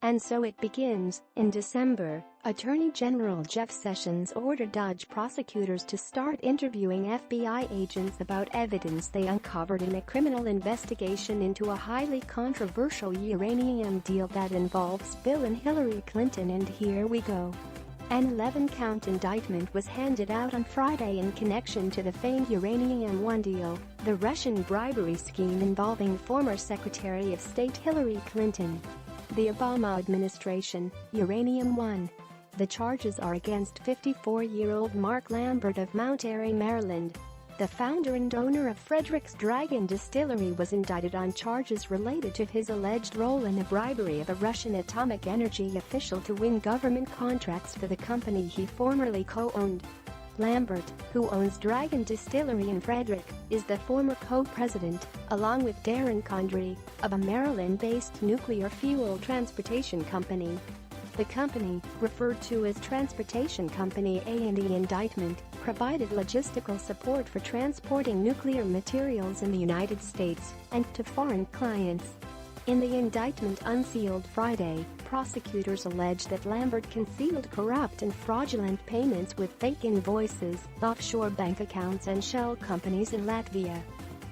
And so it begins. In December, Attorney General Jeff Sessions ordered DOJ prosecutors to start interviewing FBI agents about evidence they uncovered in a criminal investigation into a highly controversial uranium deal that involves Bill and Hillary Clinton. And here we go. An 11-count indictment was handed out on Friday in connection to the famed Uranium One deal, the Russian bribery scheme involving former Secretary of State Hillary Clinton. The Obama administration, Uranium One. The charges are against 54-year-old Mark Lambert of Mount Airy, Maryland. The founder and owner of Frederick's Dragon Distillery was indicted on charges related to his alleged role in the bribery of a Russian atomic energy official to win government contracts for the company he formerly co-owned. Lambert, who owns Dragon Distillery in Frederick, is the former co-president, along with Darren Condry, of a Maryland-based nuclear fuel transportation company. The company, referred to as Transportation Company A in the indictment, provided logistical support for transporting nuclear materials in the United States and to foreign clients. In the indictment unsealed Friday, prosecutors allege that Lambert concealed corrupt and fraudulent payments with fake invoices, offshore bank accounts and shell companies in Latvia,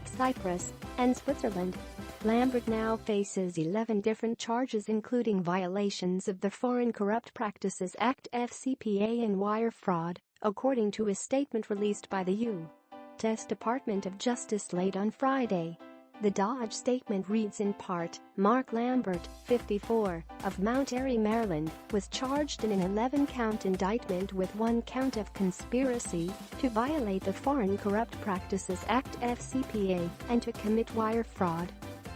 Cyprus, and Switzerland. Lambert now faces 11 different charges including violations of the Foreign Corrupt Practices Act (FCPA) and wire fraud, according to a statement released by the U.S. Department of Justice late on Friday. The DOJ statement reads in part, Mark Lambert, 54, of Mount Airy, Maryland, was charged in an 11-count indictment with 1 count of conspiracy to violate the Foreign Corrupt Practices Act (FCPA) and to commit wire fraud.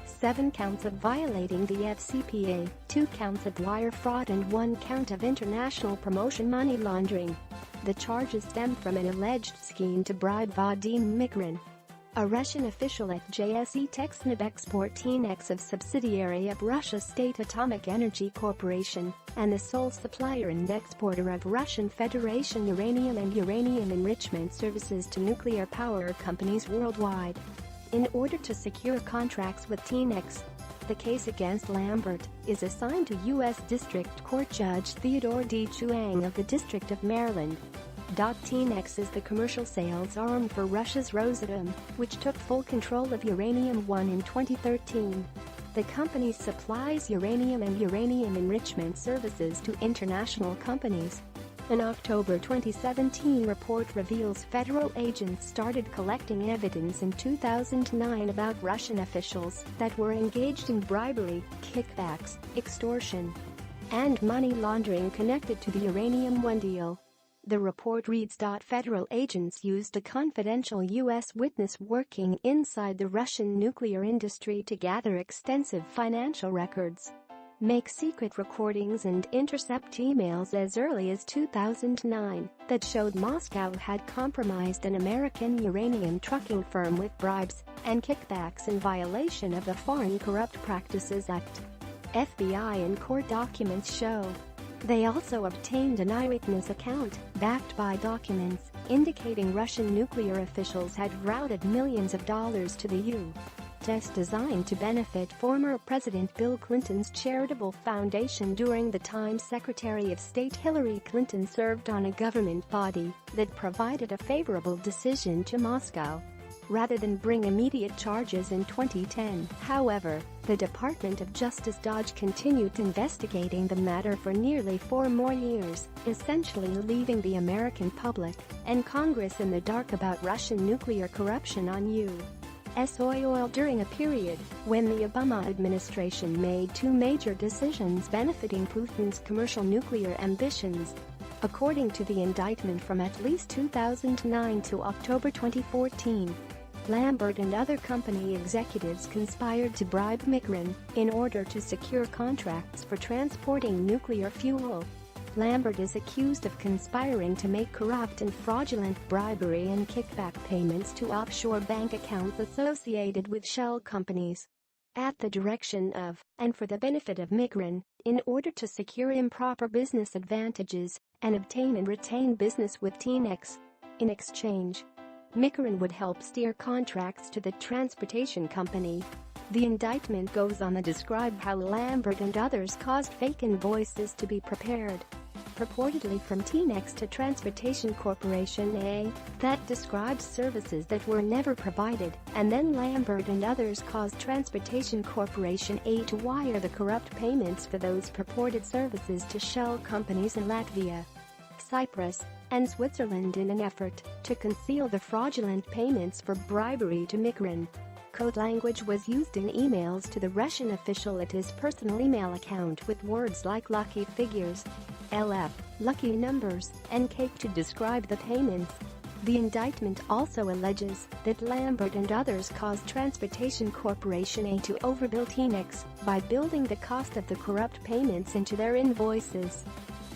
7 counts of violating the FCPA, 2 counts of wire fraud and 1 count of international promotion money laundering. The charges stem from an alleged scheme to bribe Vadim Mikrin, a Russian official at JSE Technobexport TNEX of subsidiary of Russia's State Atomic Energy Corporation, and the sole supplier and exporter of Russian Federation uranium and uranium enrichment services to nuclear power companies worldwide. In order to secure contracts with TNEX, the case against Lambert is assigned to U.S. District Court Judge Theodore D. Chuang of the District of Maryland. TNEX is the commercial sales arm for Russia's Rosatom, which took full control of Uranium One in 2013. The company supplies uranium and uranium enrichment services to international companies. An October 2017 report reveals federal agents started collecting evidence in 2009 about Russian officials that were engaged in bribery, kickbacks, extortion, and money laundering connected to the Uranium One deal. The report reads, Federal agents used a confidential U.S. witness working inside the Russian nuclear industry to gather extensive financial records, make secret recordings and intercept emails as early as 2009 that showed Moscow had compromised an American uranium trucking firm with bribes and kickbacks in violation of the Foreign Corrupt Practices Act. FBI and court documents show. They also obtained an eyewitness account, backed by documents, indicating Russian nuclear officials had routed millions of dollars to the U.S. designed to benefit former President Bill Clinton's charitable foundation during the time Secretary of State Hillary Clinton served on a government body that provided a favorable decision to Moscow, rather than bring immediate charges in 2010. However, the Department of Justice DOJ continued investigating the matter for nearly 4 more years, essentially leaving the American public and Congress in the dark about Russian nuclear corruption on U.S. oil during a period when the Obama administration made 2 major decisions benefiting Putin's commercial nuclear ambitions. According to the indictment from at least 2009 to October 2014, Lambert and other company executives conspired to bribe Mikrin in order to secure contracts for transporting nuclear fuel. Lambert is accused of conspiring to make corrupt and fraudulent bribery and kickback payments to offshore bank accounts associated with shell companies, at the direction of, and for the benefit of Mikrin, in order to secure improper business advantages and obtain and retain business with TNEX. In exchange, Mikrin would help steer contracts to the transportation company. The indictment goes on to describe how Lambert and others caused fake invoices to be prepared, purportedly from T-Nex to Transportation Corporation A, that describes services that were never provided, and then Lambert and others caused Transportation Corporation A to wire the corrupt payments for those purported services to shell companies in Latvia, Cyprus, and Switzerland in an effort to conceal the fraudulent payments for bribery to Mikarin. Code language was used in emails to the Russian official at his personal email account with words like lucky figures, LF, lucky numbers, and cake to describe the payments. The indictment also alleges that Lambert and others caused Transportation Corporation A to overbill T-Nex by building the cost of the corrupt payments into their invoices,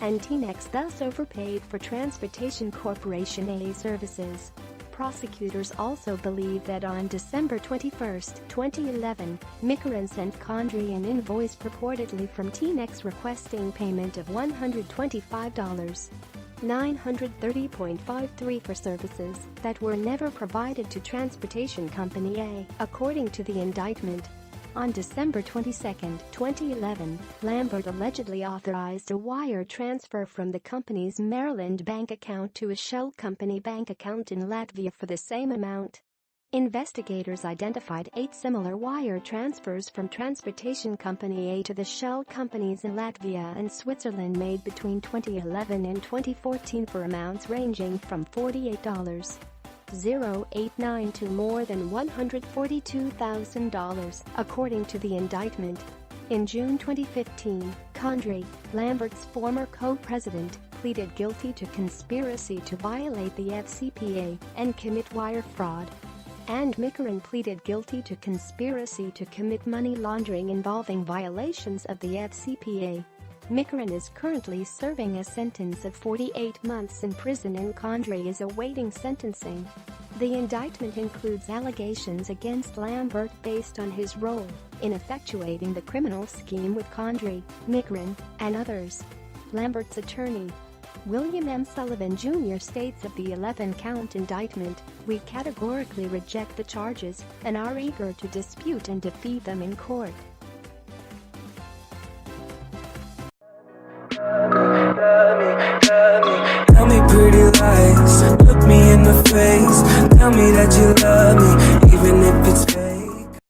and T-Nex thus overpaid for Transportation Corporation A services. Prosecutors also believe that on December 21, 2011, Mikarin sent Condrey an invoice purportedly from T-Nex requesting payment of $125, $930.53 for services that were never provided to Transportation Company A, according to the indictment. On December 22, 2011, Lambert allegedly authorized a wire transfer from the company's Maryland bank account to a shell company bank account in Latvia for the same amount. Investigators identified 8 similar wire transfers from Transportation Company A to the shell companies in Latvia and Switzerland made between 2011 and 2014 for amounts ranging from $48.089 to more than $142,000, according to the indictment. In June 2015, Condrey, Lambert's former co-president, pleaded guilty to conspiracy to violate the FCPA and commit wire fraud. And Mikarin pleaded guilty to conspiracy to commit money laundering involving violations of the FCPA. Mikarin is currently serving a sentence of 48 months in prison and Condrey is awaiting sentencing. The indictment includes allegations against Lambert based on his role in effectuating the criminal scheme with Condrey, Mikarin, and others. Lambert's attorney, William M. Sullivan Jr. states of the 11-count indictment, "We categorically reject the charges and are eager to dispute and defeat them in court." Tell me pretty lies, look me in the face. Tell me that you love me, even if it's